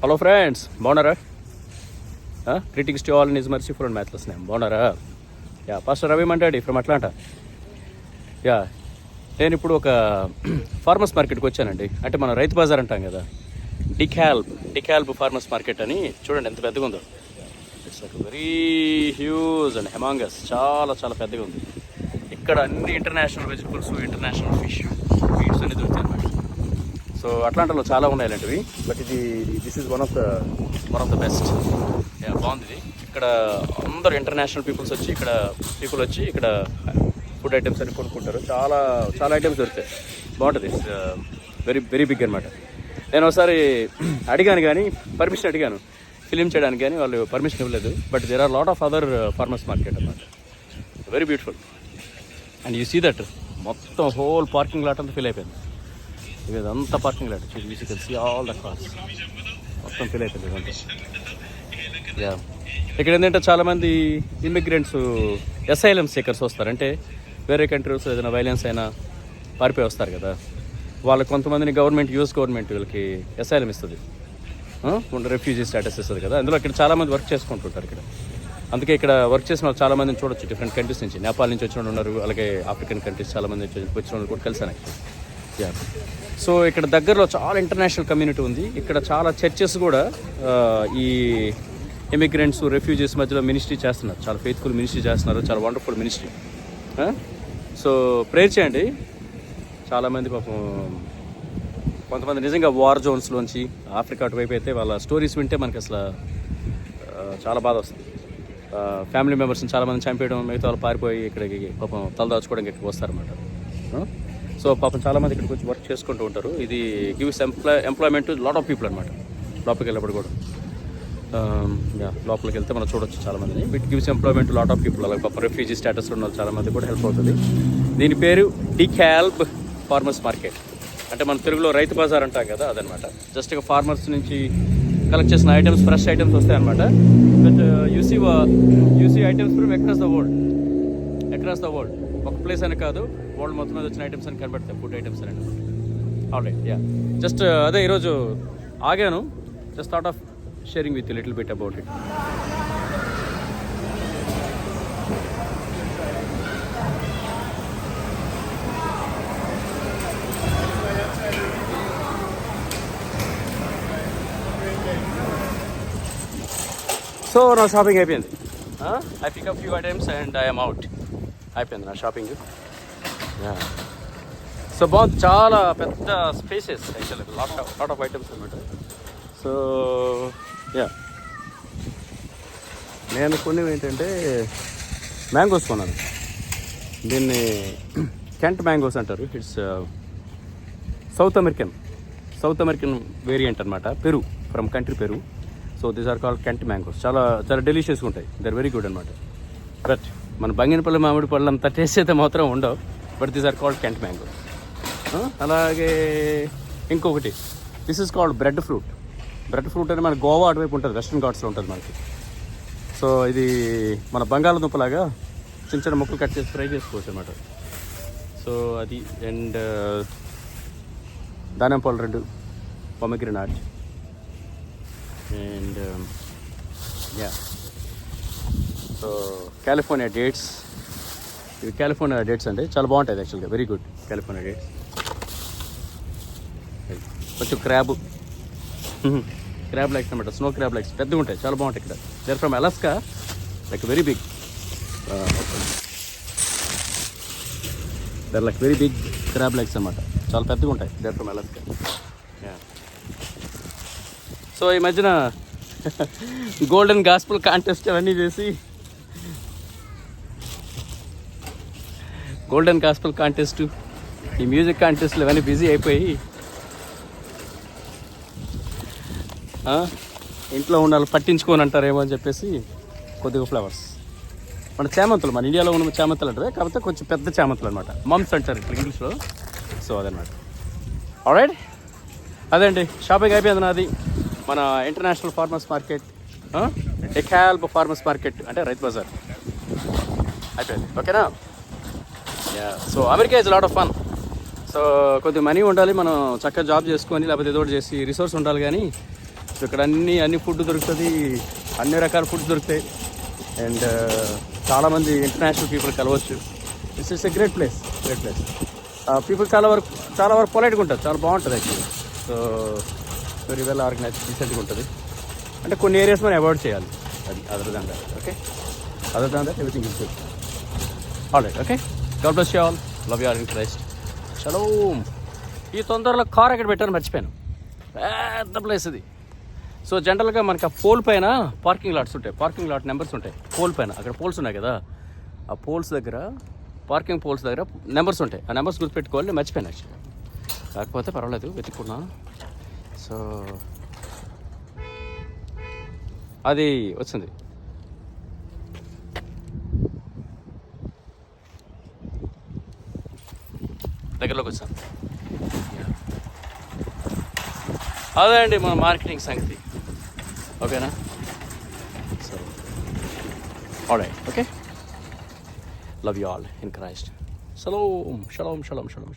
Hello friends, బాగున్నారా? Greetings to all in his merciful and matchless name. బాగున్నారా? Pastor Ravi Mantadi from Atlanta. నేను ఇప్పుడు ఒక ఫార్మర్స్ మార్కెట్కి వచ్చానండి. అంటే మనం రైతు బజార్ అంటాం కదా, డికాల్బ్ ఫార్మర్స్ మార్కెట్ అని. చూడండి ఎంత పెద్దగా ఉందో. It's like very huge and humongous. చాలా చాలా పెద్దగా ఉంది. ఇక్కడ అన్ని international vegetables, international fish, feeds అన్ని దొరుకుతాయి అన్నమాట. సో అట్లాంటాలో చాలా ఉన్నాయి ఇలాంటివి. But this is one of the best. బాగుంది ఇది. ఇక్కడ అందరు ఇంటర్నేషనల్ పీపుల్ వచ్చి ఇక్కడ ఫుడ్ ఐటమ్స్ అని కొనుక్కుంటారు. చాలా చాలా ఐటమ్స్ దొరుకుతాయి. బాగుంటుంది. వెరీ వెరీ బిగ్ అనమాట. నేను ఒకసారి పర్మిషన్ అడిగాను ఫిలిం చేయడానికి, కానీ వాళ్ళు పర్మిషన్ ఇవ్వలేదు. But there are lot of other farmers market అన్నమాట. Very beautiful. And you see that మొత్తం హోల్ పార్కింగ్ లాట్ అంతా ఫిల్ అయిపోయింది. ఇదంతా parking lot. You can see all the cars మొత్తం ఫిల్ అయిపోయింది ఇదంతా. ఇక్కడ ఏంటంటే చాలామంది ఇమిగ్రెంట్స్, అసైలం సీకర్స్ వస్తారు. అంటే వేరే కంట్రీస్ ఏదైనా వైలెన్స్ అయినా పారిపోయి వస్తారు కదా, వాళ్ళకి కొంతమందిని యూఎస్ గవర్నమెంట్ వీళ్ళకి అసైలం ఇస్తుంది, రెఫ్యూజీ స్టేటస్ ఇస్తుంది కదా. అందులో ఇక్కడ చాలామంది వర్క్ చేసుకుంటుంటారు ఇక్కడ. అందుకే ఇక్కడ వర్క్ చేసిన వాళ్ళు చాలామందిని చూడొచ్చు. డిఫరెంట్ కంట్రీస్ నుంచి, నేపాల్ నుంచి వచ్చిన వాళ్ళు ఉన్నారు, అలాగే ఆఫ్రికన్ కంట్రీస్ చాలామంది వచ్చిన వాళ్ళు కూడా కలిసాను. సో ఇక్కడ దగ్గరలో చాలా ఇంటర్నేషనల్ కమ్యూనిటీ ఉంది. ఇక్కడ చాలా చర్చెస్ కూడా ఈ ఇమిగ్రెంట్స్, రెఫ్యూజీస్ మధ్యలో మినిస్ట్రీ చేస్తున్నారు. చాలా ఫెయిత్ఫుల్ మినిస్ట్రీ చేస్తున్నారు. చాలా వండర్ఫుల్ మినిస్ట్రీ. సో ప్రేయర్ చేయండి. చాలామంది పాపం, కొంతమంది నిజంగా వార్ జోన్స్లోంచి ఆఫ్రికా అటువైపు అయితే వాళ్ళ స్టోరీస్ వింటే మనకి అసలు చాలా బాధ వస్తుంది. ఫ్యామిలీ మెంబర్స్ని చాలామంది చంపేయడం, మిగతా వాళ్ళు పారిపోయి ఇక్కడికి పాపం తలదాచుకోవడానికి ఇక్కడికి వస్తారన్నమాట. సో పాపం చాలామంది ఇక్కడికి వచ్చి వర్క్ చేసుకుంటూ ఉంటారు. ఇది gives employment lot of people అనమాట. లోపలికి వెళ్ళినప్పుడు కూడా లోపలికి వెళ్తే మనం చూడొచ్చు చాలామందిని. It gives employment lot of people. అలాగే పాపం రెఫ్యూజీ స్టేటస్లో ఉన్న చాలామంది కూడా హెల్ప్ అవుతుంది. దీని పేరు డికాల్బ్ ఫార్మర్స్ మార్కెట్. అంటే మన తెలుగులో రైతు బజార్ అంటాం కదా, అదనమాట. జస్ట్ ఇక ఫార్మర్స్ నుంచి కలెక్ట్ చేసిన ఐటమ్స్, ఫ్రెష్ ఐటమ్స్ వస్తాయన్నమాట. But you see items from across the world. ఒక ప్లేస్ అని కాదు, వరల్డ్ మొత్తం మీద వచ్చిన ఐటమ్స్ అని కనబడతాయి, ఫుడ్ ఐటమ్స్ అని. ఆల్రైట్, జస్ట్ అదే ఈరోజు ఆగాను. Just thought of sharing with you little bit about it. So నా షాపింగ్ అయిపోయింది. I pick up few items and I'm out. అయిపోయింది నా షాపింగ్. సో బాగుంది. చాలా పెద్ద స్పేసెస్ యాక్చువల్గా, లాట్ ఆఫ్ ఐటమ్స్ అనమాట. సో నేను కొన్నివి ఏంటంటే మ్యాంగోస్ కొన్నాను. దీన్ని కెంట్ మ్యాంగోస్ అంటారు. ఇట్స్ సౌత్ అమెరికన్ వేరియంట్ అనమాట. Peru, from country Peru. So these are called Kent mangoes. చాలా చాలా డెలిషియస్గా ఉంటాయి. దే ఆర్ వెరీ గుడ్ అనమాట. బట్ మన బంగినపల్లి మామిడి పళ్ళు అంత టేస్ట్ అయితే మాత్రం ఉండవు. But these are called Kent mangoes. అలాగే ఇంకొకటి, this is called bread fruit అని మన గోవా అటువైపు ఉంటుంది, వెస్ట్రన్ ఘాట్స్లో ఉంటుంది మనకి. సో ఇది మన బంగాళదుంపలాగా చిన్న చిన్న ముక్కలు కట్ చేసి ఫ్రై చేసుకోవచ్చు అనమాట. సో అది. అండ్ దానిమ్మ పళ్ళు 2, pomegranate, and so California dates. ఇవి కాలిఫోర్నియా డేట్స్ అండి, చాలా బాగుంటుంది యాక్చువల్గా. Very good California dates. కొంచెం క్రాబ్ లైక్స్ అనమాట, స్నో క్రాబ్ లైక్స్ పెద్దగా ఉంటాయి, చాలా బాగుంటాయి. ఇక్కడ there from Alaska, like very big. There like very big crab legs అనమాట, చాలా పెద్దగా ఉంటాయి. There from Alaska. సో ఈ మధ్యన గోల్డెన్ గాస్పుల్ కాంటెస్ట్ అవన్నీ చేసి, గోల్డెన్ గాస్పుల్ కాంటెస్ట్, ఈ మ్యూజిక్ కాంటెస్ట్లు ఇవన్నీ బిజీ అయిపోయి ఇంట్లో ఉండాలి పట్టించుకొని అంటారేమో అని చెప్పేసి కొద్దిగా ఫ్లవర్స్, మన చామంతులు, మన ఇండియాలో ఉన్న చామంతులు అంటారు, కాకపోతే కొంచెం పెద్ద చామంతులు అనమాట. మమ్స్ అంటారు ఇప్పుడు ఇంగ్లీష్లో. సో అదనమాట. ఆల్రైట్, అదే అండి షాపింగ్ అయిపోయింది నాది. మన international farmers market, DeKalb farmers market అంటే రైతు బజార్ అయిపోయింది. ఓకేనా? So America is lot of fun. So కొద్దిగా మనీ ఉండాలి, మనం చక్కగా జాబ్ చేసుకొని లేకపోతే ఏదో ఒకటి చేసి రిసోర్స్ ఉండాలి. కానీ సో ఇక్కడ అన్ని ఫుడ్ దొరుకుతుంది, అన్ని రకాల ఫుడ్ దొరుకుతాయి. అండ్ చాలామంది ఇంటర్నేషనల్ పీపుల్ కలవచ్చు. This is a great place. People చాలా వరకు పొలైట్గా ఉంటుంది, చాలా బాగుంటుంది actually. So very well organise, డీసెంట్గా ఉంటుంది. అంటే కొన్ని ఏరియాస్ మనం అవాయిడ్ చేయాలి, అది other than that. Okay, other than that everything is good. All right, okay, God bless you all, love you all in Christ. షలోమ్. ఈ తొందరలో కార్ ఎక్కడ పెట్టాను మర్చిపోయాను, పెద్ద ప్లేస్ ఇది. సో జనరల్గా మనకి ఆ పోల్ పైన పార్కింగ్ లాట్స్ ఉంటాయి, పార్కింగ్ లాట్ నెంబర్స్ ఉంటాయి. పోల్ పైన అక్కడ పోల్స్ ఉన్నాయి కదా, ఆ పోల్స్ దగ్గర, పార్కింగ్ పోల్స్ దగ్గర నెంబర్స్ ఉంటాయి. ఆ నెంబర్స్ గుర్తుపెట్టుకోవాలి. మర్చిపోయాను యాక్చువల్గా, కాకపోతే పర్వాలేదు వెతుక్కున్నా. సో అది వచ్చింది. దగ్గరలోకి వచ్చాను. అదే అండి మన మార్కెటింగ్ సంగతి. ఓకేనా? So all right, okay, love you all in Christ. Shalom.